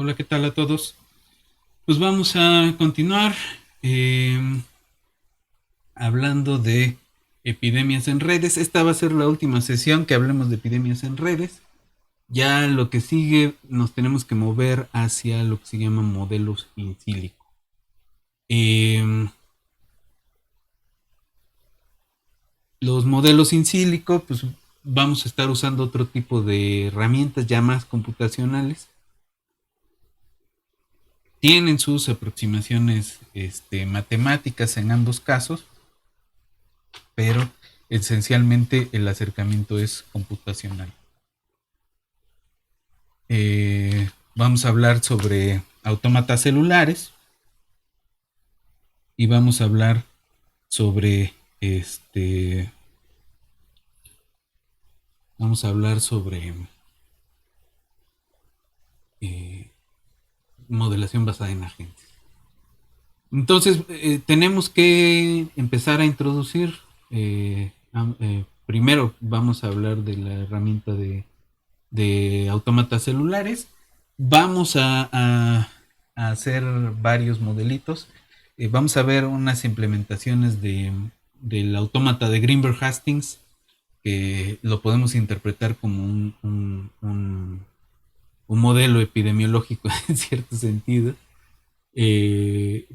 Hola, ¿qué tal a todos? Pues vamos a continuar eh, hablando de epidemias en redes. Esta va a ser la última sesión que hablemos de epidemias en redes. Ya lo que sigue nos tenemos que mover hacia lo que se llama modelos in silico. Eh, los modelos in silico, pues vamos a estar usando otro tipo de herramientas ya más computacionales. Tienen sus aproximaciones matemáticas en ambos casos, pero esencialmente el acercamiento es computacional. Vamos a hablar sobre autómatas celulares y vamos a hablar sobre vamos a hablar sobre eh, modelación basada en agentes. Entonces, tenemos que empezar a introducir. Primero vamos a hablar de la herramienta de autómatas celulares. Vamos a hacer varios modelitos. Vamos a ver unas implementaciones del autómata de Greenberg-Hastings, que lo podemos interpretar como un modelo epidemiológico en cierto sentido,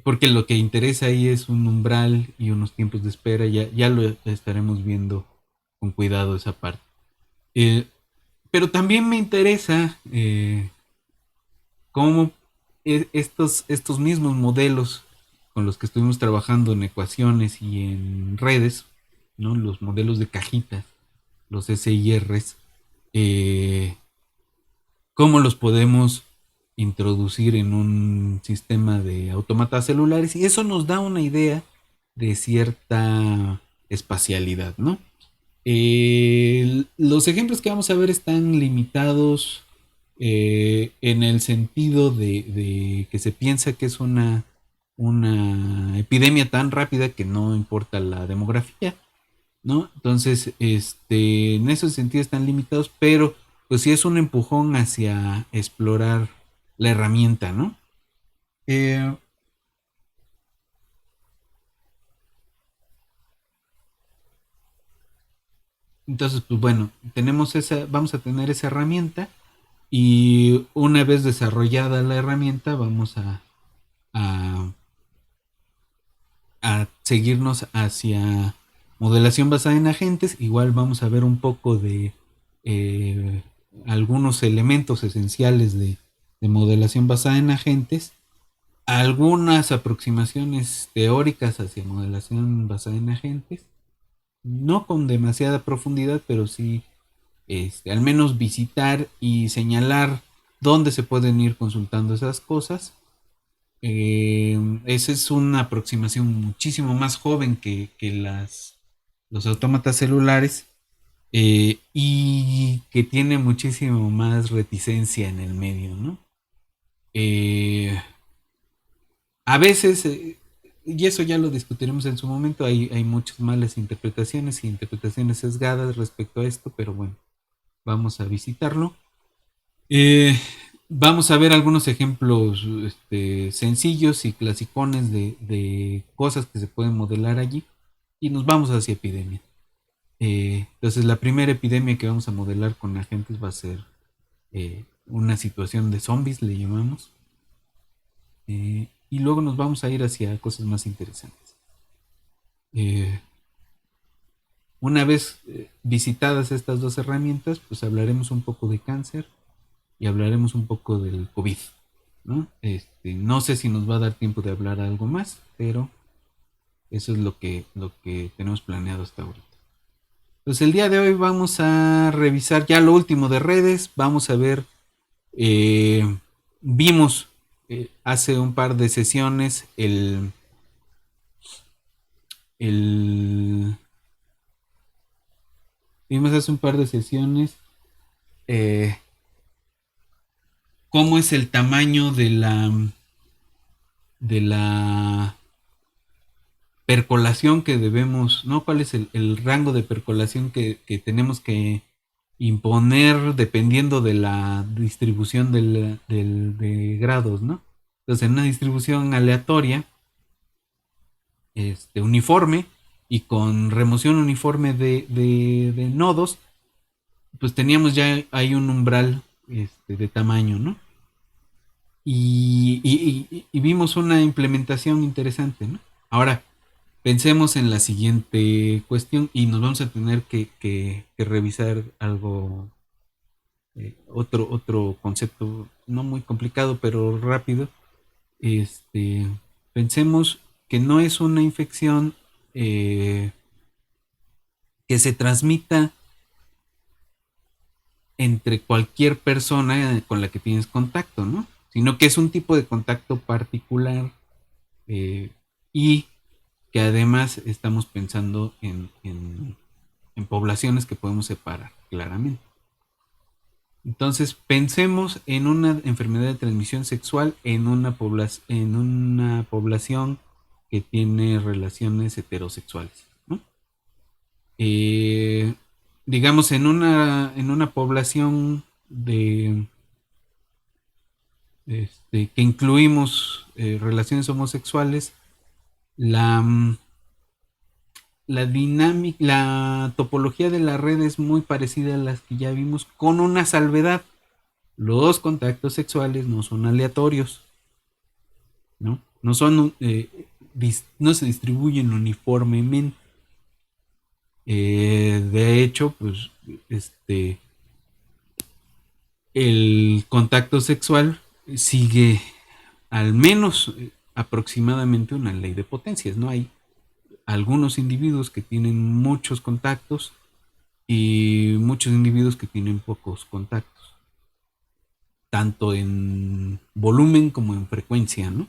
porque lo que interesa ahí es un umbral y unos tiempos de espera. Ya lo estaremos viendo con cuidado esa parte. Eh, pero también me interesa cómo estos mismos modelos con los que estuvimos trabajando en ecuaciones y en redes, ¿no? Los modelos de cajitas, los SIRs, eh, cómo los podemos introducir en un sistema de autómatas celulares, y eso nos da una idea de cierta espacialidad, ¿no? Los ejemplos que vamos a ver están limitados en el sentido de que se piensa que es una epidemia tan rápida que no importa la demografía, ¿no? Entonces, en ese sentido están limitados, pero pues sí es un empujón hacia explorar la herramienta, ¿no? Eh, entonces, pues bueno, vamos a tener esa herramienta, y una vez desarrollada la herramienta vamos a, a seguirnos hacia modelación basada en agentes. Igual vamos a ver un poco de eh, algunos elementos esenciales de modelación basada en agentes, algunas aproximaciones teóricas hacia modelación basada en agentes, no con demasiada profundidad, pero sí al menos visitar y señalar dónde se pueden ir consultando esas cosas. Esa es una aproximación muchísimo más joven que los autómatas celulares, y que tiene muchísimo más reticencia en el medio, ¿no? Eh, a veces, y eso ya lo discutiremos en su momento, hay muchas malas interpretaciones y interpretaciones sesgadas respecto a esto, pero bueno, vamos a visitarlo. Eh, Vamos a ver algunos ejemplos sencillos y clasicones de cosas que se pueden modelar allí, y nos vamos hacia epidemia. Entonces, la primera epidemia que vamos a modelar con agentes va a ser una situación de zombies, le llamamos, y luego nos vamos a ir hacia cosas más interesantes. Eh, una vez visitadas estas dos herramientas, pues hablaremos un poco de cáncer y hablaremos un poco del COVID, ¿no? No sé si nos va a dar tiempo de hablar algo más, pero eso es lo que tenemos planeado hasta ahorita. Pues el día de hoy vamos a revisar ya lo último de redes. Vamos a ver, eh, vimos hace un par de sesiones el vimos hace un par de sesiones eh, cómo es el tamaño de la percolación que debemos, ¿no? ¿Cuál es el rango de percolación que tenemos que imponer dependiendo de la distribución de grados, ¿no? Entonces, en una distribución aleatoria, uniforme y con remoción uniforme de nodos, pues teníamos ya ahí un umbral de tamaño, ¿no? Y vimos una implementación interesante, ¿no? Ahora, pensemos en la siguiente cuestión y nos vamos a tener que revisar algo, otro concepto, no muy complicado, pero rápido. Este, Pensemos que no es una infección eh, que se transmita entre cualquier persona con la que tienes contacto, ¿no? Sino que es un tipo de contacto particular, eh, y que además estamos pensando en poblaciones que podemos separar claramente. Entonces, pensemos en una enfermedad de transmisión sexual en una población que tiene relaciones heterosexuales, ¿no? Eh, digamos, en una población que incluimos relaciones homosexuales, la, la topología de la red es muy parecida a las que ya vimos, con una salvedad. Los contactos sexuales no son aleatorios, ¿no? No son, no se distribuyen uniformemente. De hecho, pues, el contacto sexual sigue al menos aproximadamente una ley de potencias, ¿no? Hay algunos individuos que tienen muchos contactos y muchos individuos que tienen pocos contactos, tanto en volumen como en frecuencia, ¿no?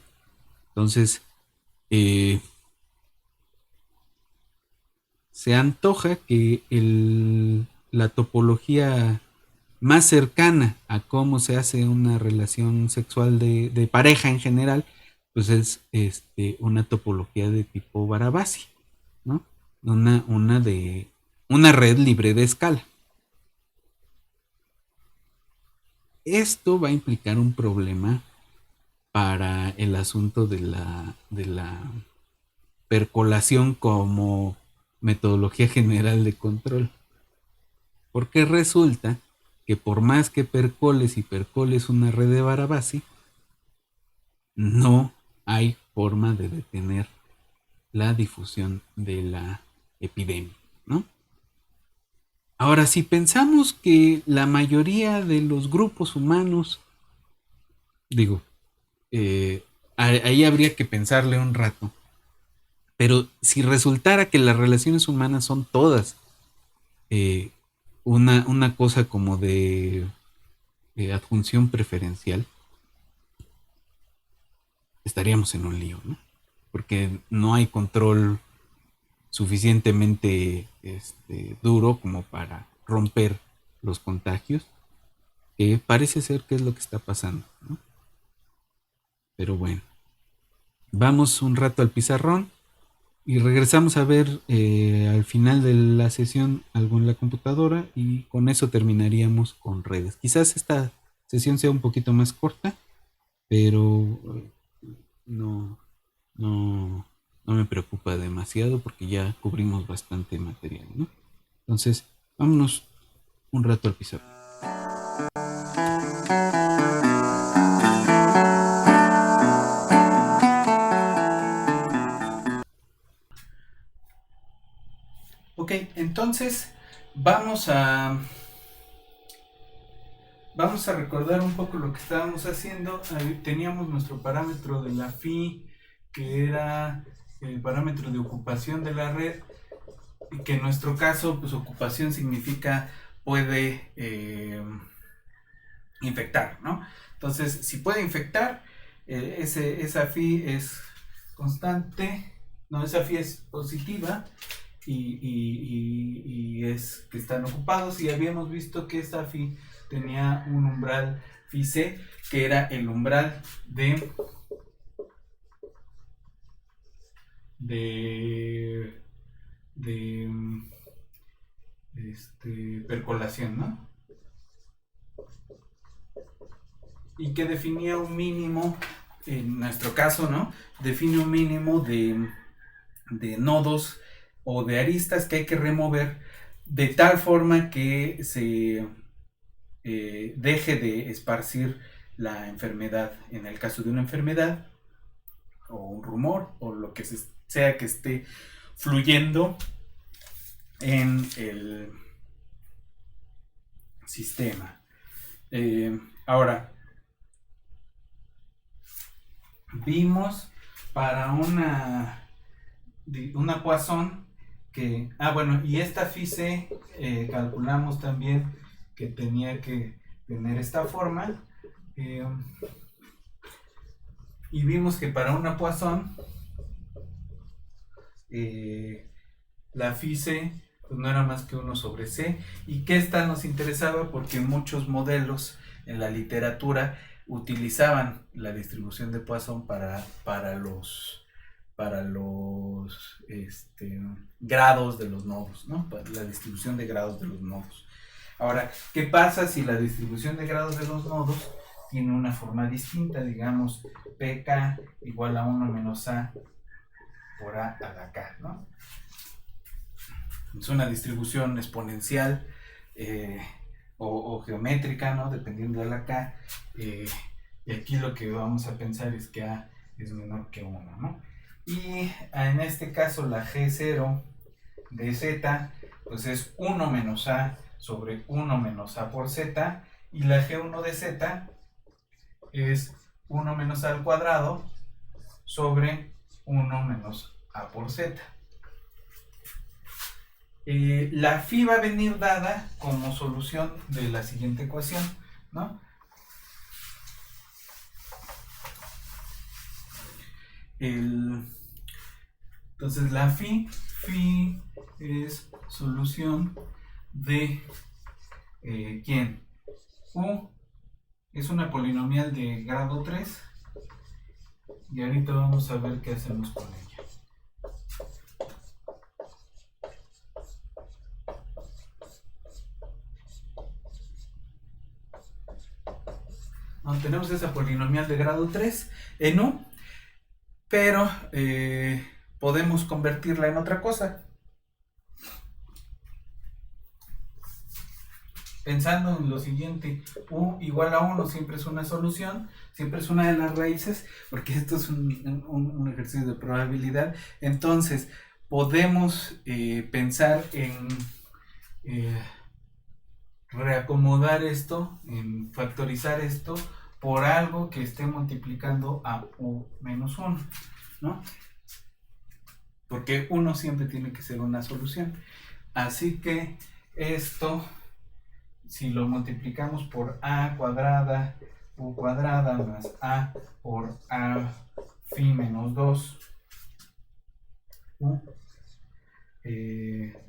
Entonces, eh, se antoja que la topología más cercana a cómo se hace una relación sexual de pareja en general, pues es una topología de tipo Barabasi, ¿no? Una red libre de escala. Esto va a implicar un problema para el asunto de la percolación como metodología general de control. Porque resulta que por más que percoles una red de Barabasi, no hay forma de detener la difusión de la epidemia, ¿no? Ahora, si pensamos que la mayoría de los grupos humanos, digo, ahí habría que pensarle un rato, pero si resultara que las relaciones humanas son todas eh, una cosa como de adjunción preferencial, estaríamos en un lío, ¿no? Porque no hay control suficientemente duro como para romper los contagios, que parece ser que es lo que está pasando, ¿no? Pero bueno, vamos un rato al pizarrón y regresamos a ver al final de la sesión algo en la computadora y con eso terminaríamos con redes. Quizás esta sesión sea un poquito más corta, pero no, no, no me preocupa demasiado porque ya cubrimos bastante material, ¿no? Entonces, vámonos un rato al pizarrón. Ok, entonces vamos a vamos a recordar un poco lo que estábamos haciendo. Ahí teníamos nuestro parámetro de la phi, que era el parámetro de ocupación de la red, y que en nuestro caso, pues ocupación significa puede infectar, ¿no? Entonces, si puede infectar, esa phi es constante, no, esa phi es positiva y es que están ocupados, y habíamos visto que esta phi tenía un umbral phi c, que era el umbral de, de percolación, ¿no? Y que definía un mínimo, en nuestro caso, ¿no? Define un mínimo de nodos o de aristas que hay que remover de tal forma que se deje de esparcir la enfermedad, en el caso de una enfermedad o un rumor o lo que sea que esté fluyendo en el sistema. Ahora, vimos para una Poisson que, bueno, y esta FICE calculamos también que tenía que tener esta forma, y vimos que para una Poisson la FICE pues no era más que 1 sobre C, y que esta nos interesaba porque muchos modelos en la literatura utilizaban la distribución de Poisson para los grados de los nodos, ¿no? Para la distribución de grados de los nodos. Ahora, ¿qué pasa si la distribución de grados de los nodos tiene una forma distinta? Digamos, pk igual a 1 menos a por a la k, ¿no? Es una distribución exponencial o geométrica, ¿no? Dependiendo de la k. Y aquí lo que vamos a pensar es que a es menor que 1, ¿no? Y en este caso la G0 de z pues es 1 menos a sobre 1 menos a por z, y la G1 de z es 1 menos a al cuadrado sobre 1 menos a por z. La phi va a venir dada como solución de la siguiente ecuación, ¿no? Entonces la phi es solución de ¿quién? U es una polinomial de grado 3, y ahorita vamos a ver qué hacemos con ella. No, tenemos esa polinomial de grado 3 en U, pero podemos convertirla en otra cosa. Pensando en lo siguiente, U igual a 1 siempre es una solución, siempre es una de las raíces, porque esto es un ejercicio de probabilidad. Entonces, podemos pensar en reacomodar esto, en factorizar esto por algo que esté multiplicando a U menos 1, ¿no? Porque 1 siempre tiene que ser una solución. Así que esto, si lo multiplicamos por a cuadrada, u cuadrada más a por a phi menos 2, u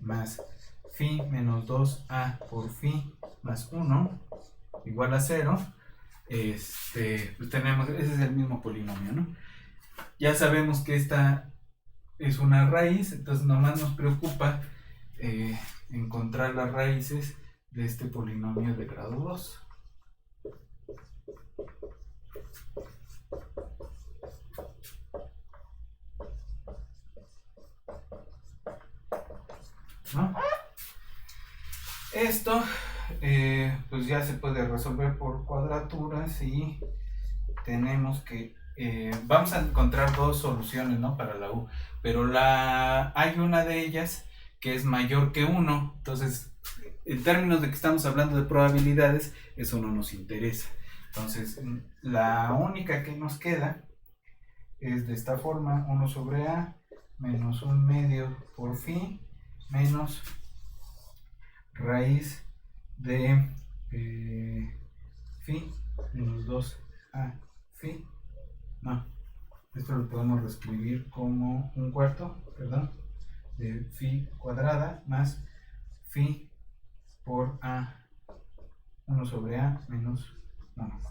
más phi menos 2a por phi más 1 igual a 0, pues tenemos, ese es el mismo polinomio, ¿no? Ya sabemos que esta es una raíz, entonces nomás nos preocupa encontrar las raíces de este polinomio de grado 2. ¿No? Esto pues ya se puede resolver por cuadraturas, y tenemos que vamos a encontrar dos soluciones, ¿no? Para la U, pero hay una de ellas que es mayor que 1, entonces en términos de que estamos hablando de probabilidades, eso no nos interesa. Entonces la única que nos queda es de esta forma: 1 sobre a menos 1 medio por phi menos raíz de phi menos 2a phi. No, esto lo podemos reescribir como un cuarto, perdón, de phi cuadrada más phi por a 1 sobre a menos 1.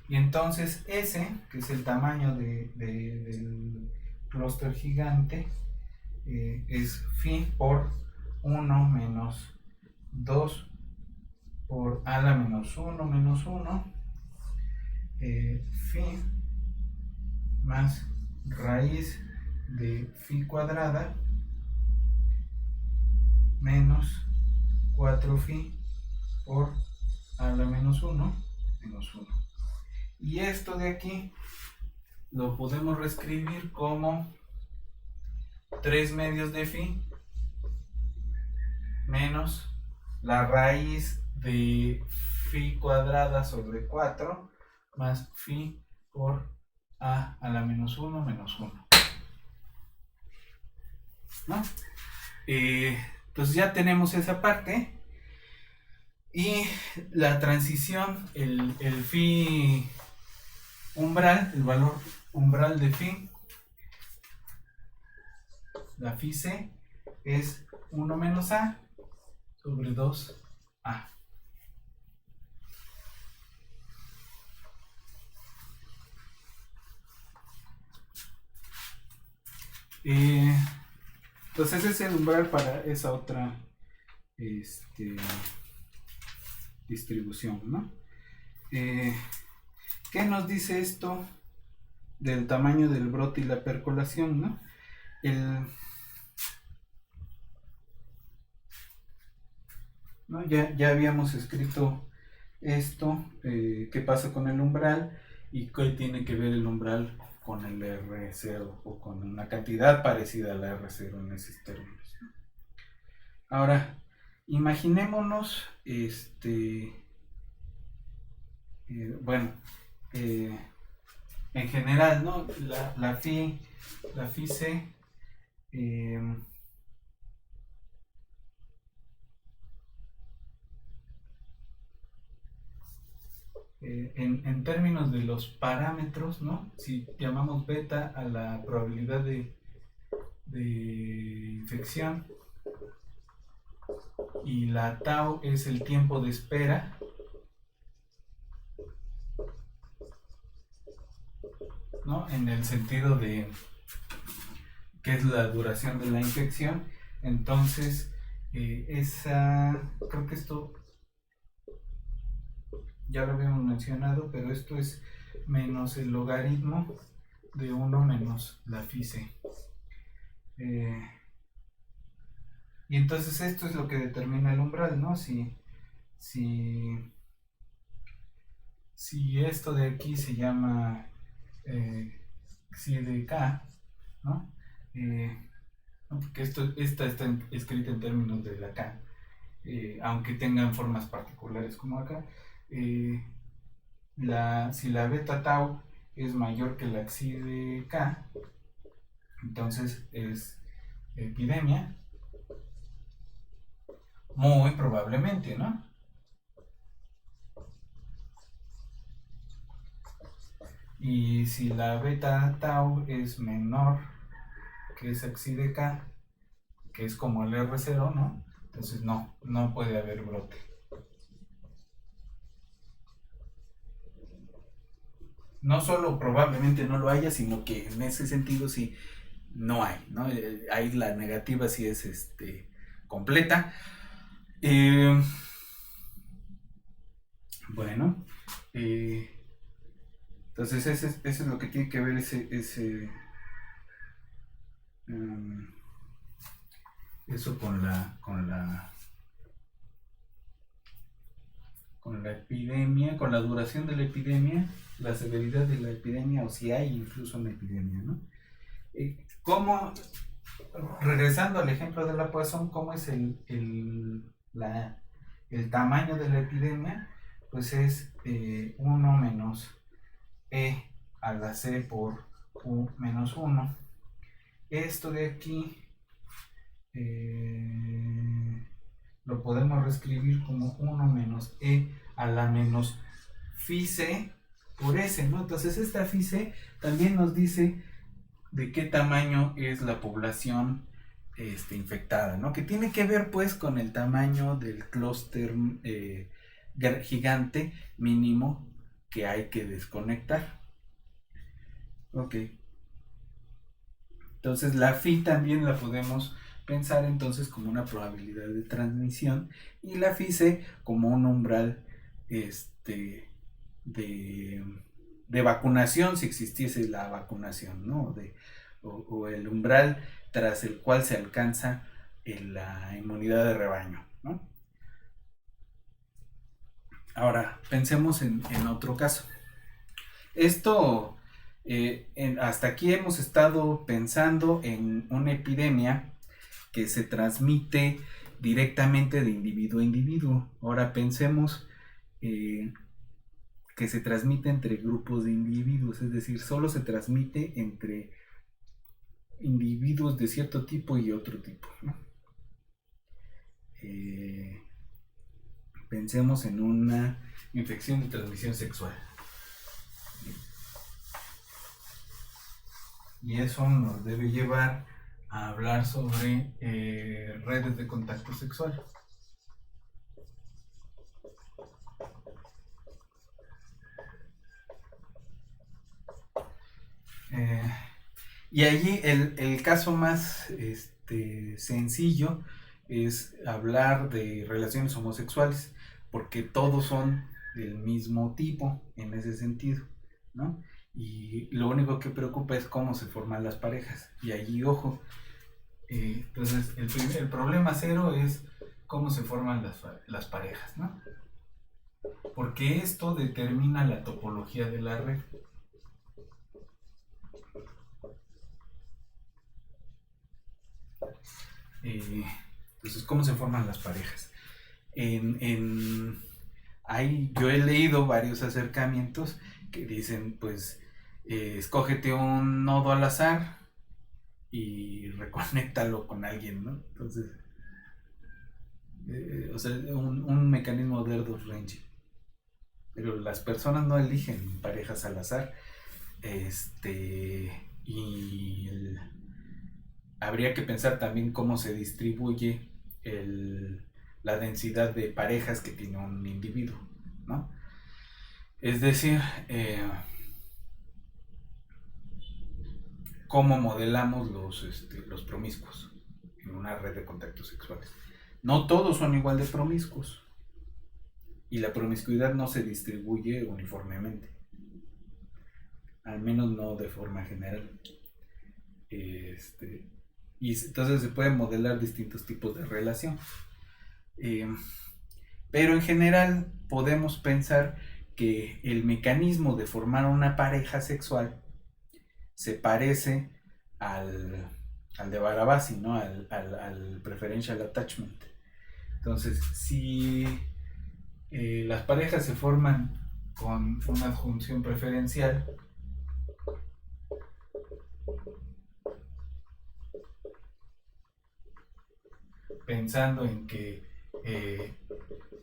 Y entonces S, que es el tamaño del clúster gigante, es phi por 1 menos 2 por a la menos 1 menos 1, phi más raíz de phi cuadrada menos 4 phi por a la menos 1 menos 1. Y esto de aquí lo podemos reescribir como 3 medios de phi menos la raíz de phi cuadrada sobre 4 más phi por a la menos 1 menos 1. ¿No? Entonces ya tenemos esa parte. Y la transición, el phi umbral, el valor umbral de phi, la phi c, es 1 menos a sobre 2a. Entonces ese es el umbral para esa otra distribución, ¿no? ¿Qué nos dice esto del tamaño del brote y la percolación, ¿no? ¿No? Ya habíamos escrito esto, qué pasa con el umbral y qué tiene que ver el umbral con el R0 o con una cantidad parecida a la R0 en esos términos, ¿no? Ahora, imaginémonos, bueno, en general, ¿no? La phi c, en términos de los parámetros, ¿no? Si llamamos beta a la probabilidad de infección y la tau es el tiempo de espera, ¿no? En el sentido de que es la duración de la infección, entonces creo que esto ya lo habíamos mencionado, pero esto es menos el logaritmo de 1 menos la phi c. Y entonces esto es lo que determina el umbral, ¿no? Si esto de aquí se llama psi de k, ¿no? Porque esta está escrita en términos de la k, aunque tengan formas particulares como acá. Si la beta tau es mayor que la xi de k, entonces es epidemia, muy probablemente, ¿no? Y si la beta tau es menor que esa xi de k, que es como el R0, ¿no? Entonces no puede haber brote. No solo probablemente no lo haya, sino que en ese sentido sí no hay, ¿no? Ahí la negativa sí es completa. Bueno, entonces eso es lo que tiene que ver eso con la epidemia, con la duración de la epidemia, la severidad de la epidemia, o si hay incluso una epidemia, ¿no? ¿Cómo, regresando al ejemplo de la Poisson, cómo es el tamaño de la epidemia? Pues es 1 menos e a la c por u menos 1. Esto de aquí lo podemos reescribir como 1 menos e a la menos phi c por s, ¿no? Entonces esta phi c también nos dice de qué tamaño es la población infectada, ¿no? Que tiene que ver pues con el tamaño del clúster gigante mínimo que hay que desconectar. Ok. Entonces la phi también la podemos pensar entonces como una probabilidad de transmisión y la phi c como un umbral de, de vacunación si existiese la vacunación, ¿no? O el umbral tras el cual se alcanza la inmunidad de rebaño, ¿no? Ahora, pensemos en otro caso. Esto, hasta aquí hemos estado pensando en una epidemia que se transmite directamente de individuo a individuo. Ahora pensemos que se transmite entre grupos de individuos, es decir, solo se transmite entre individuos de cierto tipo y otro tipo, ¿no? Eh, Pensemos en una infección de transmisión sexual. Y eso nos debe llevar a hablar sobre redes de contacto sexual. Eh, y allí el caso más sencillo es hablar de relaciones homosexuales, porque todos son del mismo tipo en ese sentido, ¿no? Y lo único que preocupa es cómo se forman las parejas. Y allí, ojo, entonces el problema cero es cómo se forman las parejas, ¿no? Porque esto determina la topología de la red. Entonces, ¿cómo se forman las parejas? Yo he leído varios acercamientos que dicen, pues, escógete un nodo al azar y reconéctalo con alguien, ¿no? Entonces, o sea, un mecanismo de Erdős Ranging. Pero las personas no eligen parejas al azar. Y habría que pensar también cómo se distribuye la densidad de parejas que tiene un individuo, ¿no? Es decir, cómo modelamos los promiscuos en una red de contactos sexuales. No todos son igual de promiscuos y la promiscuidad no se distribuye uniformemente, al menos no de forma general. Y entonces se pueden modelar distintos tipos de relación. Pero en general podemos pensar que el mecanismo de formar una pareja sexual se parece al de Barabasi, ¿no? Al preferential attachment. Entonces, si las parejas se forman con una adjunción preferencial, pensando en que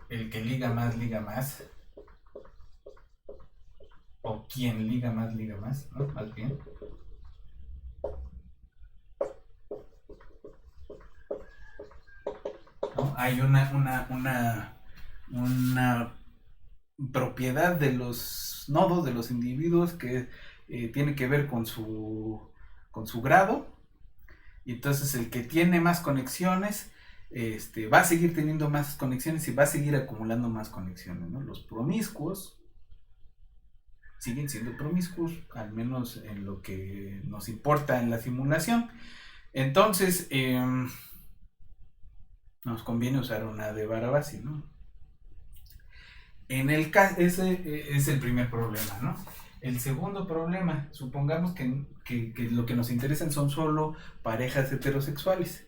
el que liga más, o quien liga más, ¿no? Más bien. ¿No? Hay una propiedad de los nodos, de los individuos, que tiene que ver con su grado, y entonces el que tiene más conexiones va a seguir teniendo más conexiones y va a seguir acumulando más conexiones, ¿no? Los promiscuos siguen siendo promiscuos, al menos en lo que nos importa en la simulación. Entonces, nos conviene usar una de Barabasi, ¿no? Ese es el primer problema, ¿no? El segundo problema, supongamos que lo que nos interesan son solo parejas heterosexuales.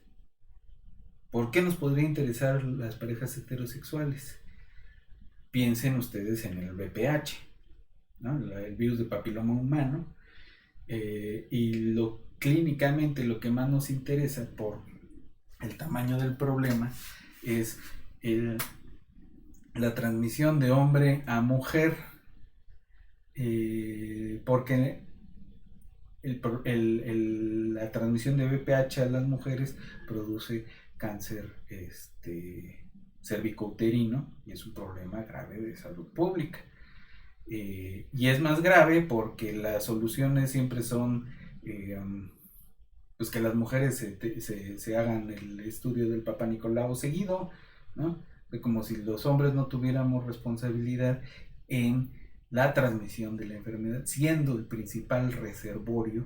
¿Por qué nos podría interesar las parejas heterosexuales? Piensen ustedes en el VPH, ¿no? El virus de papiloma humano, y clínicamente lo que más nos interesa por el tamaño del problema es la transmisión de hombre a mujer, porque la transmisión de VPH a las mujeres produce cáncer cervicouterino y es un problema grave de salud pública. Y es más grave porque las soluciones siempre son pues que las mujeres se hagan el estudio del Papa Nicolau seguido, ¿no? De como si los hombres no tuviéramos responsabilidad en la transmisión de la enfermedad, siendo el principal reservorio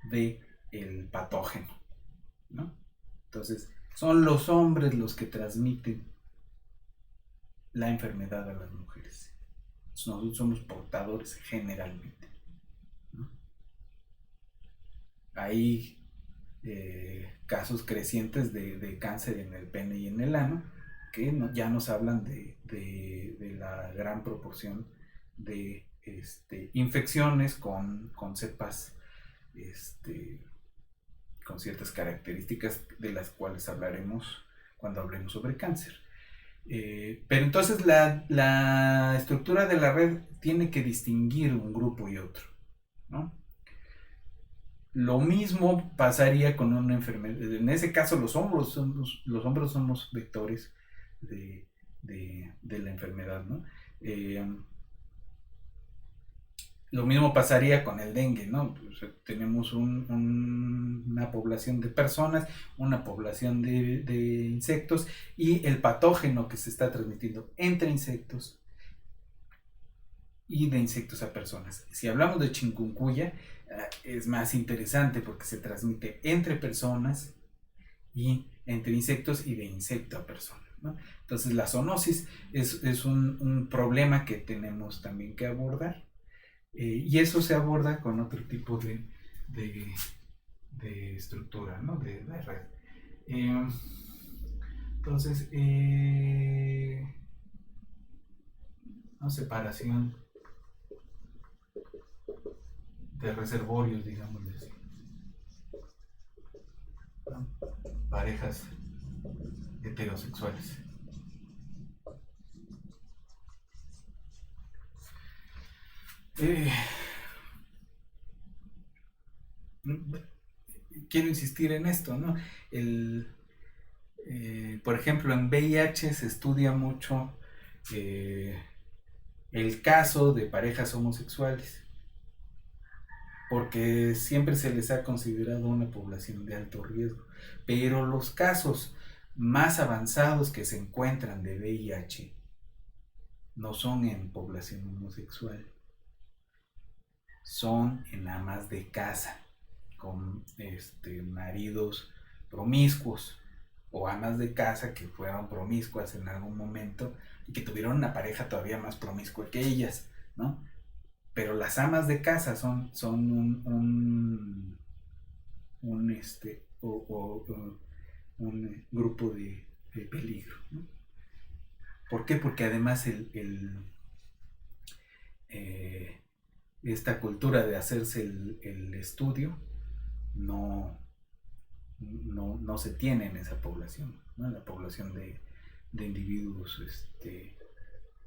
del patógeno, ¿no? Entonces, son los hombres los que transmiten la enfermedad a las mujeres. Nosotros somos portadores generalmente, ¿no? Hay casos crecientes de cáncer en el pene y en el ano que ya nos hablan de la gran proporción de infecciones con cepas con ciertas características de las cuales hablaremos cuando hablemos sobre cáncer. Pero entonces la estructura de la red tiene que distinguir un grupo y otro, ¿no? Lo mismo pasaría con una enfermedad. En ese caso los hombros somos vectores de la enfermedad, ¿no? Lo mismo pasaría con el dengue, ¿no? Pues, tenemos una población de personas, una población de insectos, y el patógeno que se está transmitiendo entre insectos y de insectos a personas. Si hablamos de chikungunya, es más interesante porque se transmite entre personas y entre insectos y de insecto a persona, ¿no? Entonces la zoonosis es un problema que tenemos también que abordar, y eso se aborda con otro tipo de estructura, ¿no? De red. Entonces, separación de reservorios, digamos así, ¿no? Parejas heterosexuales. Quiero insistir en esto, ¿no? Por ejemplo, en VIH se estudia mucho el caso de parejas homosexuales, porque siempre se les ha considerado una población de alto riesgo, pero los casos más avanzados que se encuentran de VIH no son en población homosexual, son en amas de casa con maridos promiscuos, o amas de casa que fueron promiscuas en algún momento y que tuvieron una pareja todavía más promiscua que ellas, ¿no? Pero las amas de casa son un grupo de peligro, ¿no? ¿Por qué? Porque además esta cultura de hacerse el estudio no se tiene en esa población, ¿no? En la población de individuos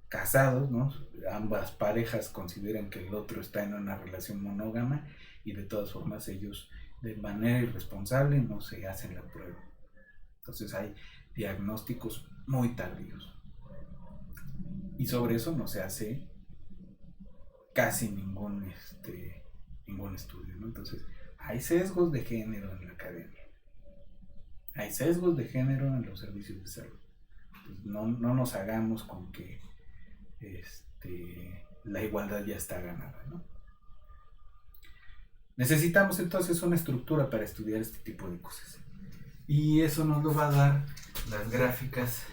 casados, ¿no? Ambas parejas consideran que el otro está en una relación monógama, y de todas formas ellos de manera irresponsable no se hacen la prueba. Entonces hay diagnósticos muy tardíos, y sobre eso no se hace casi ningún estudio, ¿no? Entonces hay sesgos de género en la academia, hay sesgos de género en los servicios de salud. Entonces, no nos hagamos con que la igualdad ya está ganada, ¿no? Necesitamos entonces una estructura para estudiar este tipo de cosas, y eso nos lo va a dar las gráficas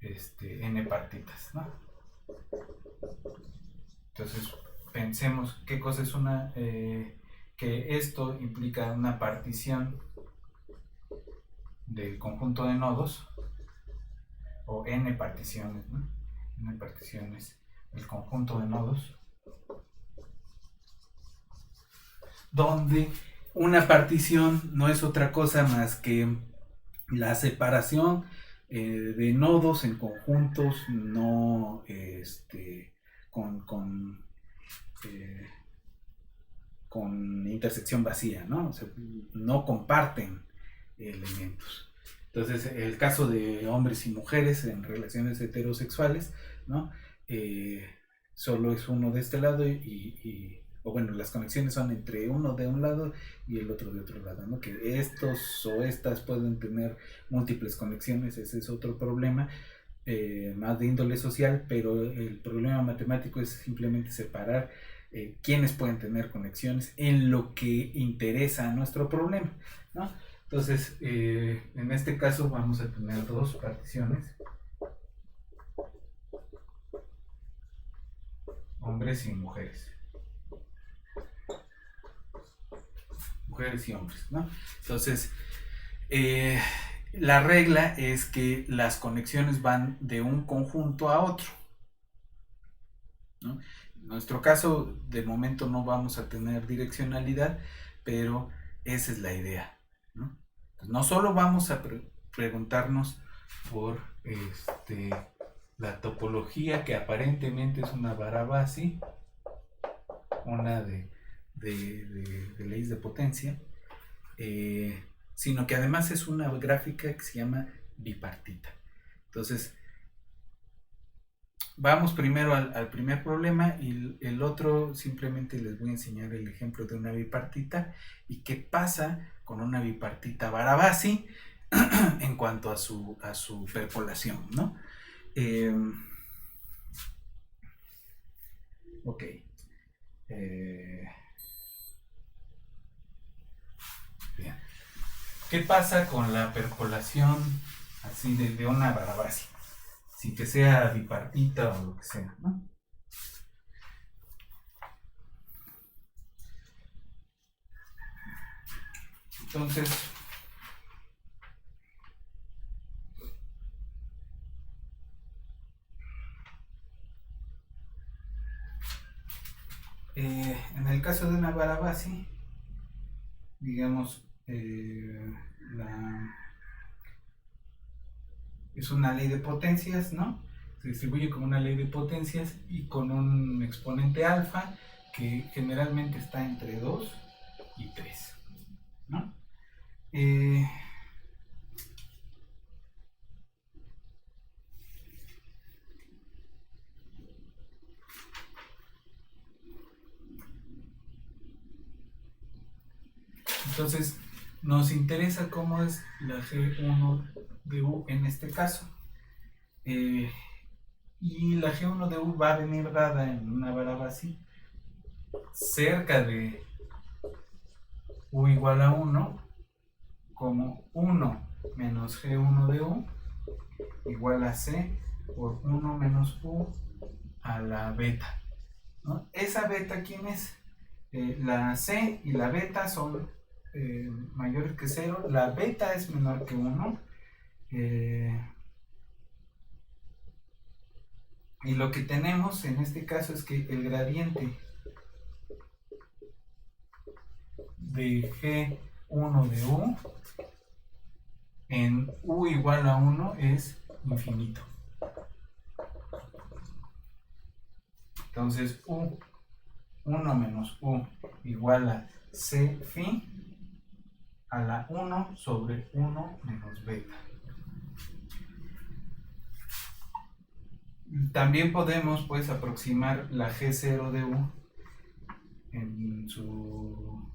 n partitas, ¿no? Entonces pensemos qué cosa es que esto implica una partición del conjunto de nodos, o n particiones, ¿no? N particiones del conjunto de nodos, donde una partición no es otra cosa más que la separación de nodos en conjuntos no con intersección vacía, ¿no? O sea, no comparten elementos. Entonces, el caso de hombres y mujeres en relaciones heterosexuales, ¿no? Solo es uno de este lado y o bueno, las conexiones son entre uno de un lado y el otro de otro lado, ¿no? Que estos o estas pueden tener múltiples conexiones, ese es otro problema, más de índole social, pero el problema matemático es simplemente separar quiénes pueden tener conexiones en lo que interesa a nuestro problema, ¿no? Entonces, en este caso vamos a tener dos particiones, hombres y mujeres. Mujeres y hombres, ¿no? Entonces, la regla es que las conexiones van de un conjunto a otro, ¿no? En nuestro caso, de momento no vamos a tener direccionalidad, pero esa es la idea, ¿no? Entonces, no solo vamos a preguntarnos por la topología, que aparentemente es una vara base, una de leyes de potencia, sino que además es una gráfica que se llama bipartita. Entonces, vamos primero al primer problema, y el otro simplemente les voy a enseñar el ejemplo de una bipartita y qué pasa con una bipartita Barabasi en cuanto a su percolación, ¿no? Ok. Bien. ¿Qué pasa con la percolación así de una Barabasi? Sin que sea bipartita o lo que sea, ¿no? Entonces, en el caso de una Barabasi, digamos, es una ley de potencias, ¿no? Se distribuye como una ley de potencias y con un exponente alfa que generalmente está entre 2 y 3, ¿no? Entonces, nos interesa cómo es la G1 de U en este caso. Y la G1 de U va a venir dada en una Barabasi cerca de U igual a 1 como 1 menos G1 de U igual a C por 1 menos U a la beta, ¿no? Esa beta, ¿quién es? La C y la beta son mayores que 0, la beta es menor que 1, y lo que tenemos en este caso es que el gradiente de G1 de U en U igual a 1 es infinito. Entonces U1 menos U igual a C phi a la 1 sobre 1 menos beta. También podemos pues aproximar la G0 de U en su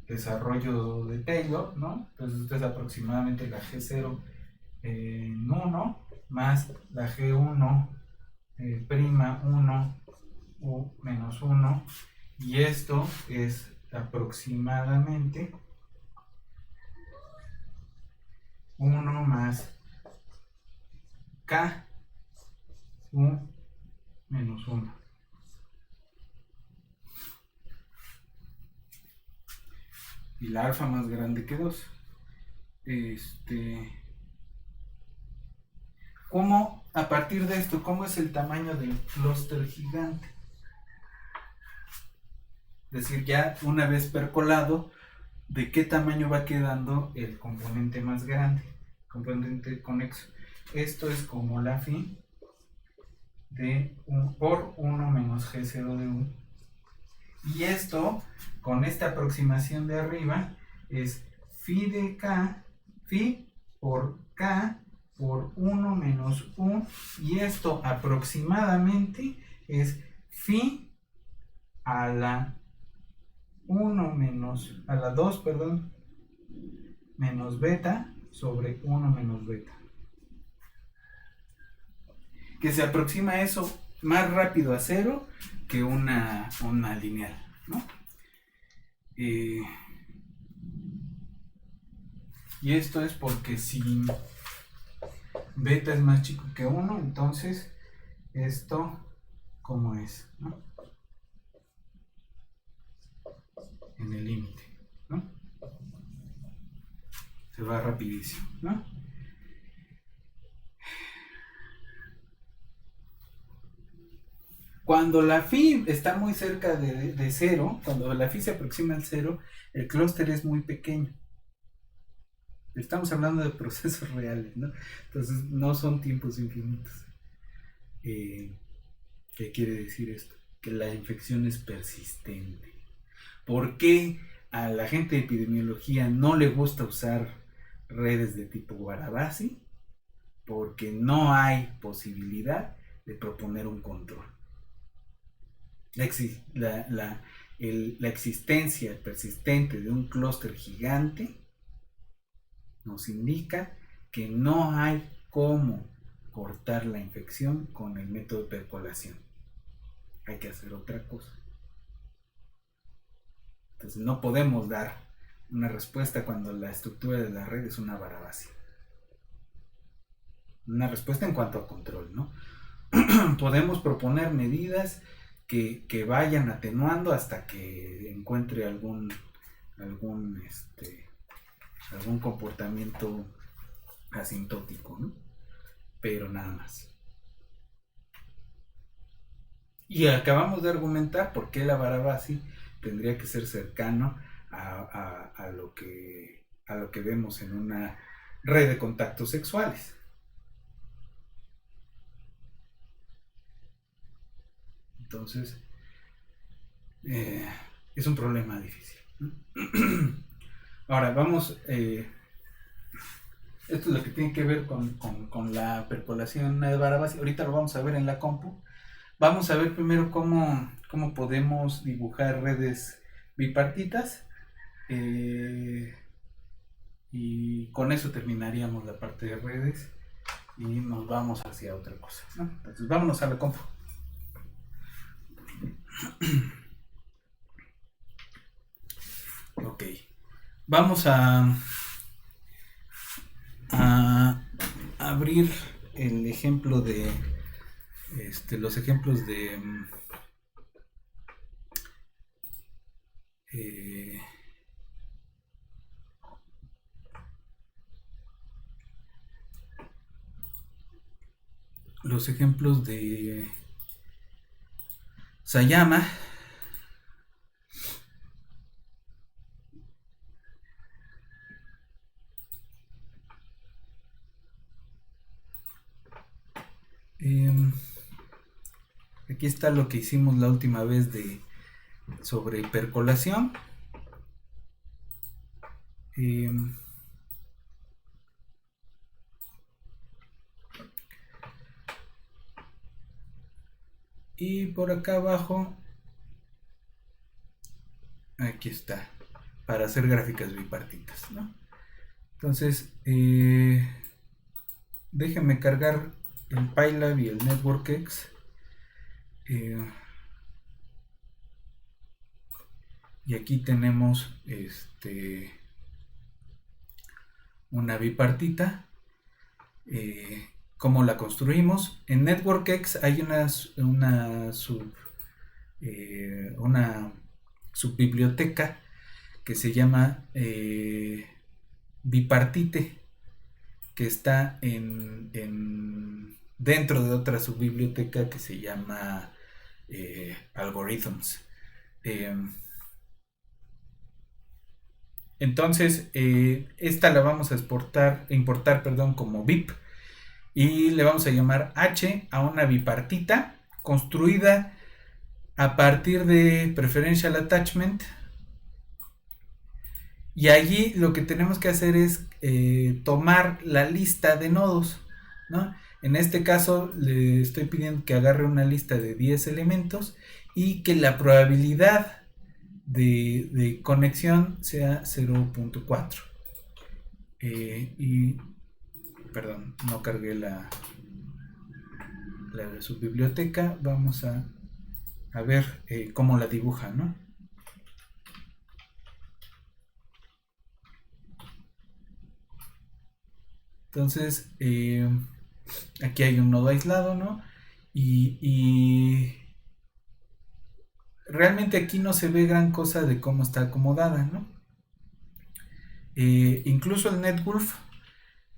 desarrollo de Taylor, ¿no? Entonces esta es aproximadamente la G0 en 1 más la G1 prima 1 U menos 1, y esto es aproximadamente 1 más K U menos 1. Y la alfa más grande que 2. ¿Cómo, a partir de esto, cómo es el tamaño del clúster gigante? Es decir, ya una vez percolado, ¿de qué tamaño va quedando el componente más grande? Componente conexo. Esto es como la phi de por 1 menos G0 de U. Y esto, con esta aproximación de arriba, es phi de K, phi por K por 1 menos U, y esto aproximadamente es phi a la 1 menos, a la 2, perdón, menos beta sobre 1 menos beta. Que se aproxima eso más rápido a 0 que una lineal, ¿no? Y esto es porque si beta es más chico que 1, entonces esto, ¿cómo es? ¿No? En el límite, ¿no? Se va rapidísimo, ¿no? Cuando la phi está muy cerca de 0, cuando la phi se aproxima al 0, el clúster es muy pequeño. Estamos hablando de procesos reales, ¿no? Entonces no son tiempos infinitos. ¿Qué quiere decir esto? Que la infección es persistente. ¿Por qué a la gente de epidemiología no le gusta usar redes de tipo Barabasi? Porque no hay posibilidad de proponer un control. La existencia persistente de un clúster gigante nos indica que no hay cómo cortar la infección con el método de percolación. Hay que hacer otra cosa. Entonces no podemos dar una respuesta cuando la estructura de la red es una Barabasi. Una respuesta en cuanto a control, ¿no? Podemos proponer medidas que vayan atenuando hasta que encuentre algún comportamiento asintótico, ¿no? Pero nada más. Y acabamos de argumentar por qué la Barabasi tendría que ser cercano a lo que vemos en una red de contactos sexuales. Entonces, es un problema difícil. Ahora, vamos, esto es lo que tiene que ver con la percolación de Barabasi. Ahorita lo vamos a ver en la compu. Vamos a ver primero cómo podemos dibujar redes bipartitas. Y con eso terminaríamos la parte de redes y nos vamos hacia otra cosa, ¿no? Entonces, vámonos a la compu. Ok, vamos a abrir el ejemplo de los ejemplos de los ejemplos de Sayama. Aquí está lo que hicimos la última vez sobre percolación. Y por acá abajo, aquí está, para hacer gráficas bipartitas, ¿no? Entonces, déjenme cargar el PyLab y el NetworkX. Y aquí tenemos una bipartita. ¿Cómo la construimos? En NetworkX hay una subbiblioteca que se llama bipartite, que está dentro de otra subbiblioteca que se llama algorithms. Entonces, esta la vamos a importar como BIP, y le vamos a llamar H a una bipartita construida a partir de preferential attachment. Y allí lo que tenemos que hacer es tomar la lista de nodos, ¿no? En este caso le estoy pidiendo que agarre una lista de 10 elementos y que la probabilidad de conexión sea 0.4. Y, perdón, no cargué la de su biblioteca. Vamos a ver cómo la dibuja, ¿no? Entonces, aquí hay un nodo aislado, ¿no? Y realmente aquí no se ve gran cosa de cómo está acomodada, ¿no? Incluso el NetWolf,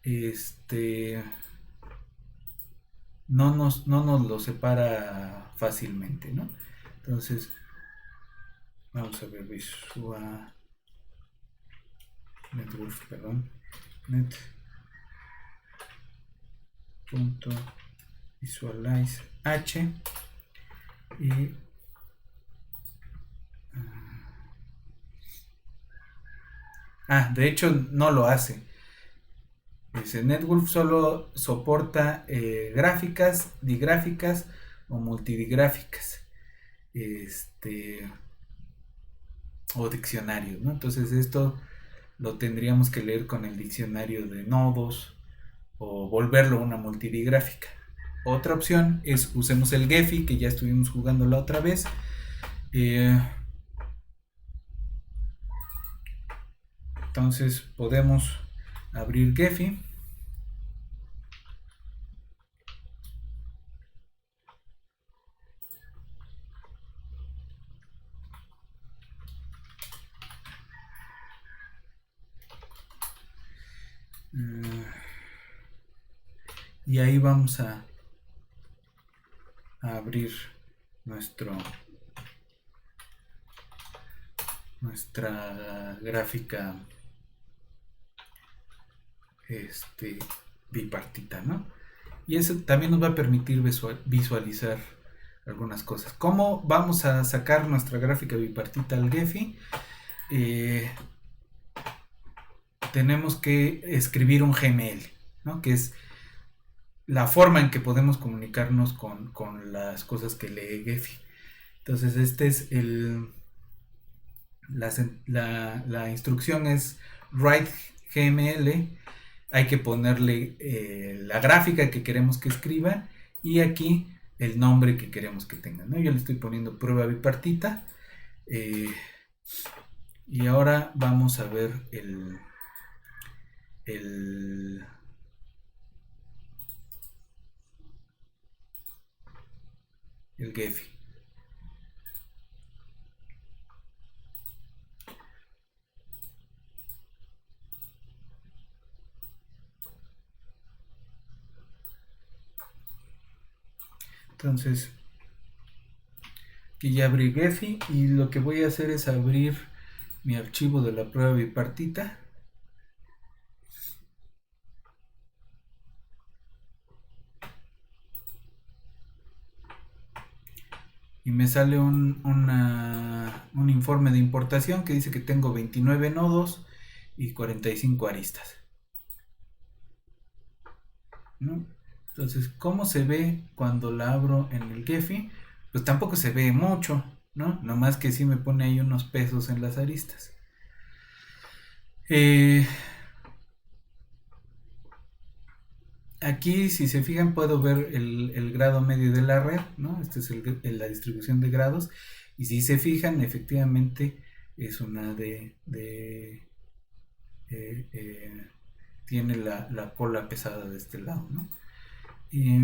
este, no nos lo separa fácilmente, ¿no? Entonces, vamos a ver Visual NetWolf, perdón, net.visualize h y de hecho no lo hace. Dice, NetWolf solo soporta gráficas, digráficas o multidigráficas. O diccionarios, ¿no? Entonces esto lo tendríamos que leer con el diccionario de nodos o volverlo una multidigráfica. Otra opción es usemos el Gephi, que ya estuvimos jugando la otra vez. Entonces podemos abrir Gephi. Y ahí vamos a abrir nuestra gráfica bipartita, ¿no? Y eso también nos va a permitir visualizar algunas cosas. ¿Cómo vamos a sacar nuestra gráfica bipartita al Gephi? Tenemos que escribir un GML, ¿no? Que es la forma en que podemos comunicarnos con las cosas que lee Gephi. Entonces, este es la instrucción es write GML. Hay que ponerle la gráfica que queremos que escriba y aquí el nombre que queremos que tenga, ¿no? Yo le estoy poniendo prueba bipartita y ahora vamos a ver el Gephi. Entonces, aquí ya abrí Gephi y lo que voy a hacer es abrir mi archivo de la prueba bipartita. Y me sale un informe de importación que dice que tengo 29 nodos y 45 aristas, ¿no? Entonces, ¿cómo se ve cuando la abro en el Gephi? Pues tampoco se ve mucho, ¿no? Nomás que sí me pone ahí unos pesos en las aristas. Aquí, si se fijan, puedo ver el grado medio de la red, ¿no? Esta es la distribución de grados. Y si se fijan, efectivamente es una tiene la cola pesada de este lado, ¿no? Y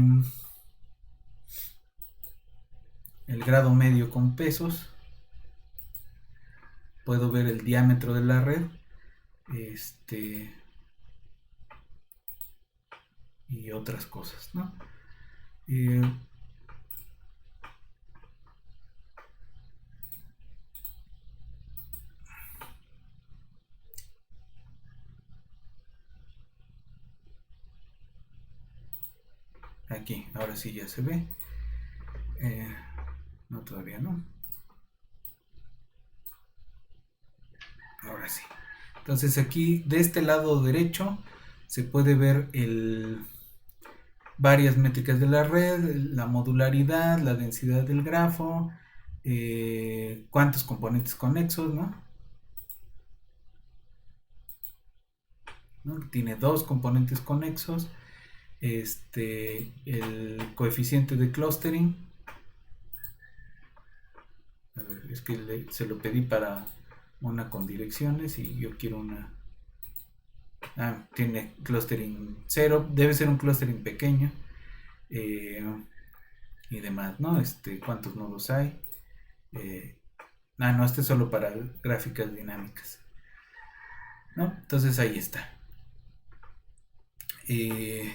el grado medio con pesos. Puedo ver el diámetro de la red. Y otras cosas, ¿no? Aquí, ahora sí ya se ve. No, todavía no. Ahora sí. Entonces aquí, de este lado derecho, se puede ver varias métricas de la red, la modularidad, la densidad del grafo, cuántos componentes conexos, ¿no? Tiene dos componentes conexos, el coeficiente de clustering. A ver, es que se lo pedí para una con direcciones y yo quiero una. Tiene clustering 0, debe ser un clustering pequeño, y demás, ¿no? ¿Cuántos nodos hay? No, este es solo para gráficas dinámicas, ¿no? Entonces ahí está. Eh,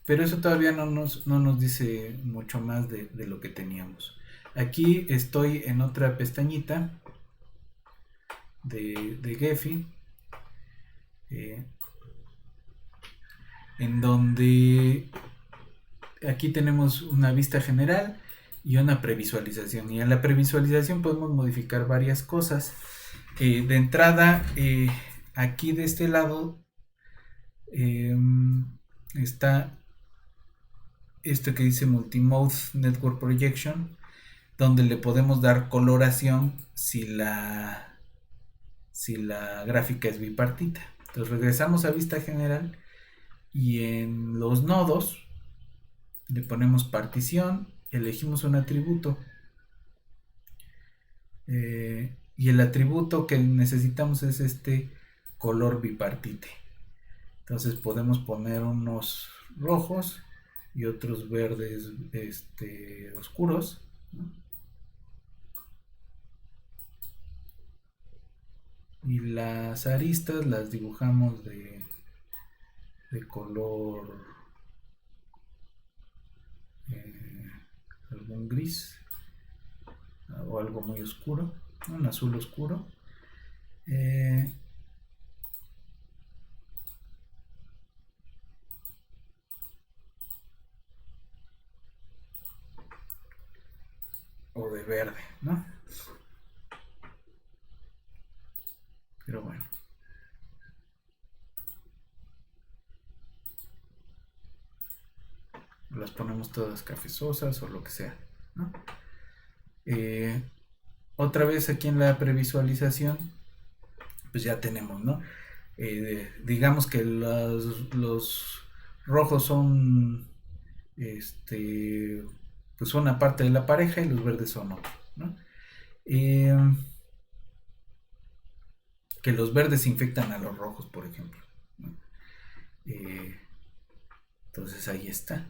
pero eso todavía no nos dice mucho más de lo que teníamos. Aquí estoy en otra pestañita de Gephi, eh, en donde aquí tenemos una vista general y una previsualización. Y en la previsualización podemos modificar varias cosas. De entrada, aquí de este lado está esto que dice Multimode Network Projection, donde le podemos dar coloración si la gráfica es bipartita. Entonces regresamos a vista general y en los nodos le ponemos partición, elegimos un atributo, y el atributo que necesitamos es este color bipartite. Entonces podemos poner unos rojos y otros verdes oscuros, ¿no? Y las aristas las dibujamos de color eh, algún gris o algo muy oscuro, ¿no? Un azul oscuro. eh, o de verde, ¿no? Pero bueno, las ponemos todas cafezosas o lo que sea, ¿no? Eh, Otra vez aquí en la previsualización, pues ya tenemos, ¿no? Digamos que los rojos son, pues una parte de la pareja y los verdes son otro, ¿no? Eh, que los verdes infectan a los rojos, por ejemplo, ¿no? Eh, entonces ahí está.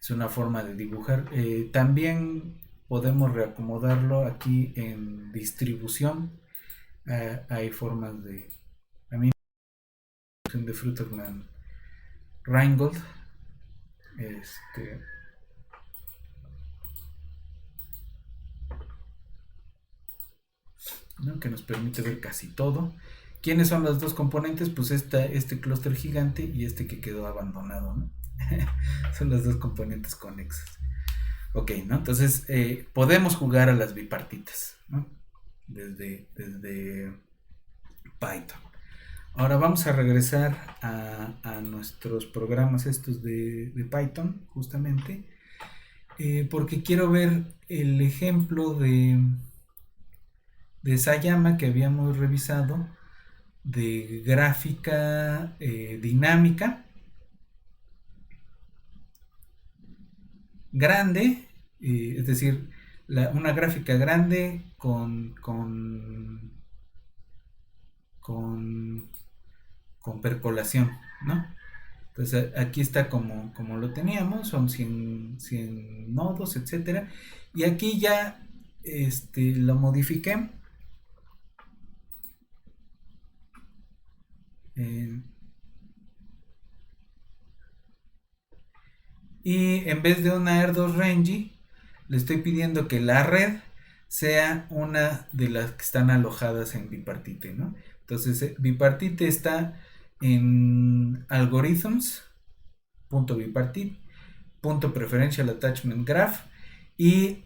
Es una forma de dibujar. También podemos reacomodarlo aquí en distribución. Hay formas de. A mí de Fruiterman Rheingold. Este. ¿No? Que nos permite ver casi todo. ¿Quiénes son los dos componentes? Pues este clúster gigante y este que quedó abandonado, ¿no? Son los dos componentes conexos. Ok, ¿no? Entonces podemos jugar a las bipartitas, ¿no? Desde Python. Ahora vamos a regresar a nuestros programas estos de Python, justamente, porque quiero ver el ejemplo de Sayama que habíamos revisado, de gráfica dinámica grande, es decir, una gráfica grande con, con percolación, ¿no? Entonces aquí está como lo teníamos, son 100 nodos, etcétera. Y aquí ya lo modifiqué. Eh, y en vez de una R2 Range, le estoy pidiendo que la red sea una de las que están alojadas en bipartite, ¿no? Entonces bipartite está en algorithms.bipartite, .preferential attachment graph, y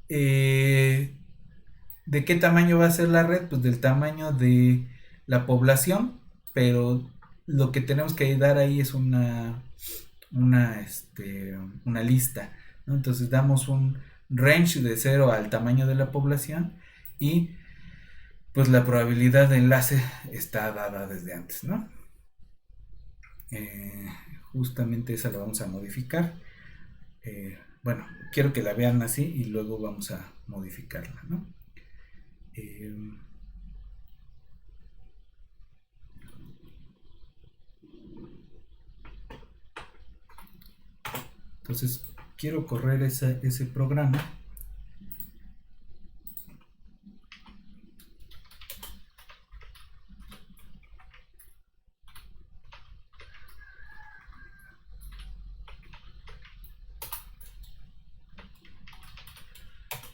¿de qué tamaño va a ser la red? Pues del tamaño de la población, pero lo que tenemos que dar ahí es una, una lista, ¿no? Entonces damos un range de 0 al tamaño de la población y pues la probabilidad de enlace está dada desde antes, ¿no? Eh, Justamente esa la vamos a modificar. Bueno, quiero que la vean así y luego vamos a modificarla, ¿no? Eh, entonces, quiero correr ese programa.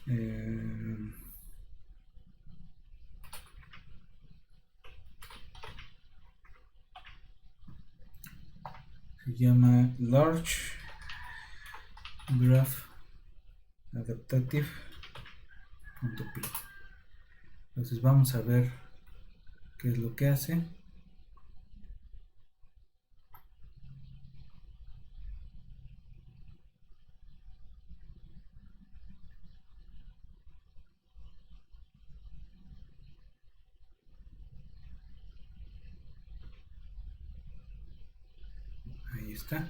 Eh, Se llama Large Graph Adaptative.py. Entonces vamos a ver qué es lo que hace. Ahí está.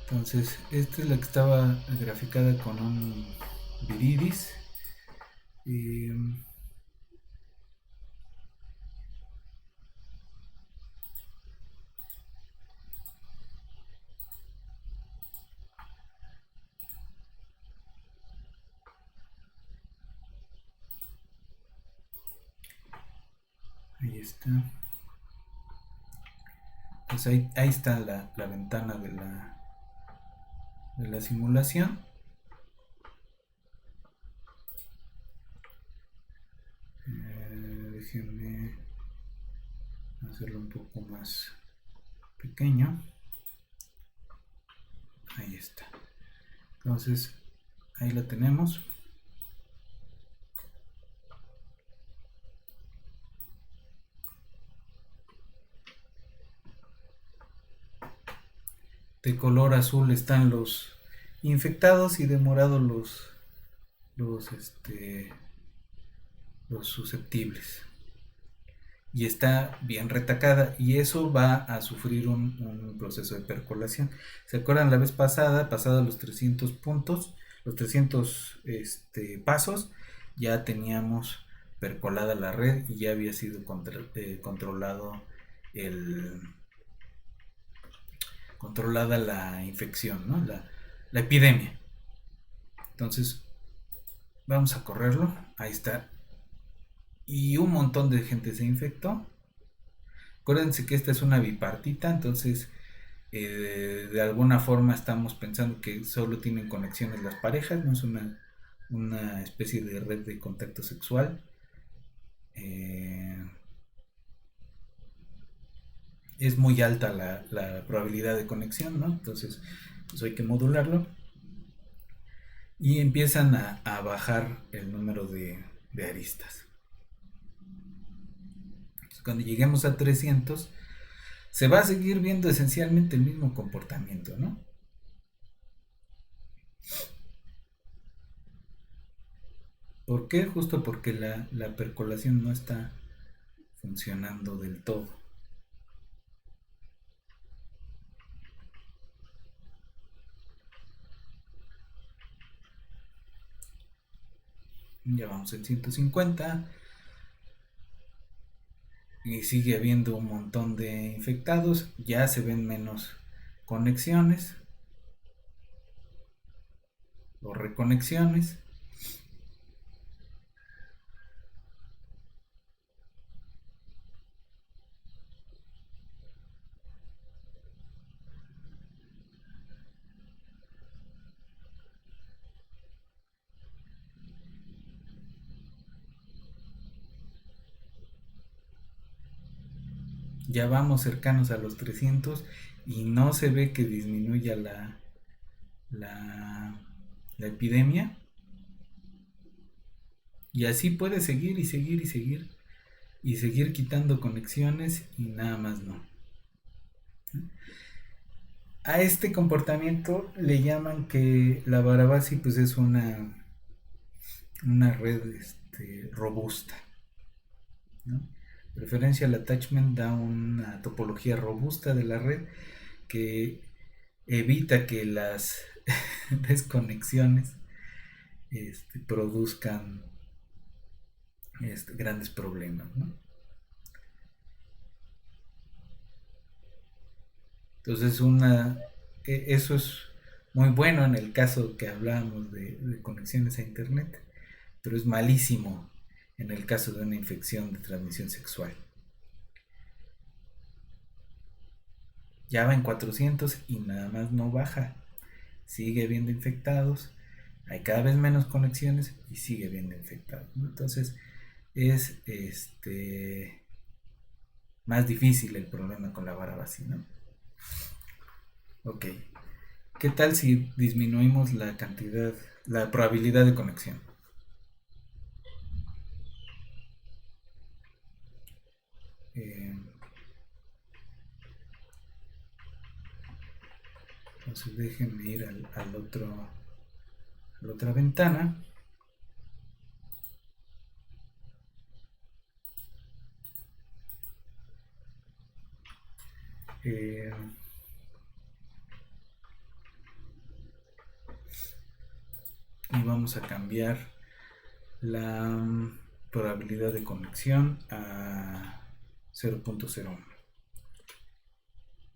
Entonces, esta es la que estaba graficada con un Viridis. Y ahí está. Pues ahí está la ventana de la simulación. Déjenme hacerlo un poco más pequeño. Ahí está. Entonces, ahí la tenemos. De color azul están los infectados y de morado los, este, los susceptibles. Y está bien retacada y eso va a sufrir un proceso de percolación. ¿Se acuerdan la vez pasada, pasados los 300 puntos, los 300 pasos, ya teníamos percolada la red y ya había sido controlado el, controlada la infección, ¿no? La epidemia. Entonces, vamos a correrlo. Ahí está. Y un montón de gente se infectó. Acuérdense que esta es una bipartita, entonces de alguna forma estamos pensando que solo tienen conexiones las parejas, no es una especie de red de contacto sexual. Eh, es muy alta la probabilidad de conexión, ¿no? Entonces, pues hay que modularlo. Y empiezan a bajar el número de aristas. Entonces, cuando lleguemos a 300, se va a seguir viendo esencialmente el mismo comportamiento, ¿no? ¿Por qué? Justo porque la percolación no está funcionando del todo. Ya vamos en 150 y sigue habiendo un montón de infectados, ya se ven menos conexiones o reconexiones. Ya vamos cercanos a los 300 y no se ve que disminuya la, la epidemia. Y así puede seguir y seguir y seguir y seguir quitando conexiones y nada más no. A este comportamiento le llaman que la Barabasi pues es una red robusta, ¿no? Preferential attachment da una topología robusta de la red que evita que las desconexiones produzcan grandes problemas, ¿no? Entonces eso es muy bueno en el caso que hablábamos de conexiones a internet, pero es malísimo en el caso de una infección de transmisión sexual. Ya va en 400 y nada más no baja. Sigue habiendo infectados, hay cada vez menos conexiones y sigue habiendo infectados, ¿no? Entonces es más difícil el problema con la Barabasi, ¿no? Ok. ¿Qué tal si disminuimos la cantidad, la probabilidad de conexión? Entonces déjenme ir a la otra ventana. Y vamos a cambiar la probabilidad de conexión a 0.01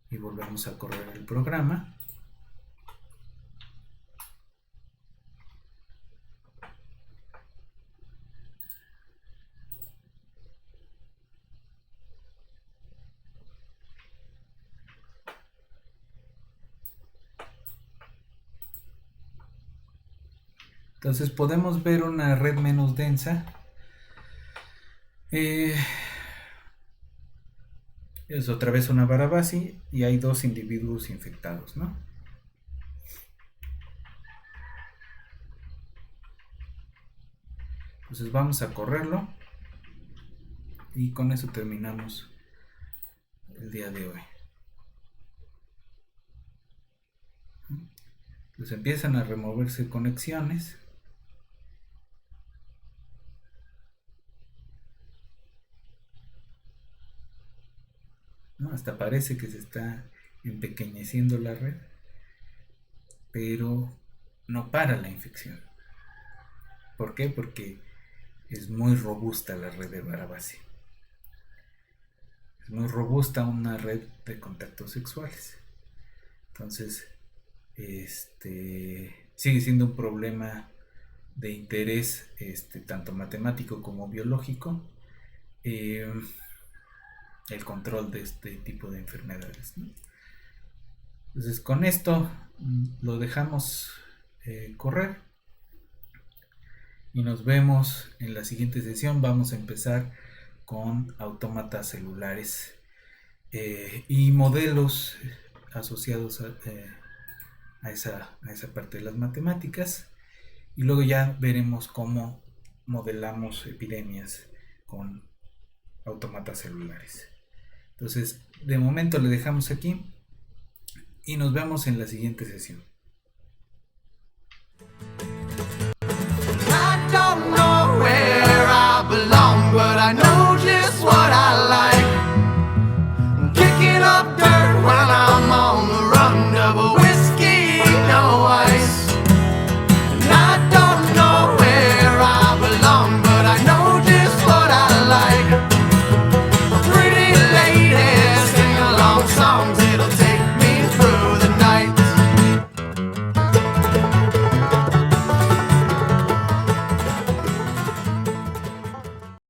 y volvemos a correr el programa. Entonces podemos ver una red menos densa. Es otra vez una Barabasi y hay dos individuos infectados, ¿no? Entonces vamos a correrlo y con eso terminamos el día de hoy. Entonces empiezan a removerse conexiones. ¿No? Hasta parece que se está empequeñeciendo la red, pero no para la infección. ¿Por qué? Porque es muy robusta la red de Barabasi. Es muy robusta una red de contactos sexuales. Entonces, sigue siendo un problema de interés tanto matemático como biológico, el control de este tipo de enfermedades, ¿no? Entonces con esto lo dejamos correr y nos vemos en la siguiente sesión. Vamos a empezar con autómatas celulares y modelos asociados a esa parte de las matemáticas, y luego ya veremos cómo modelamos epidemias con autómatas celulares. Entonces, de momento le dejamos aquí y nos vemos en la siguiente sesión. I don't know where I belong, but I know just what I like. Kicking up dirt.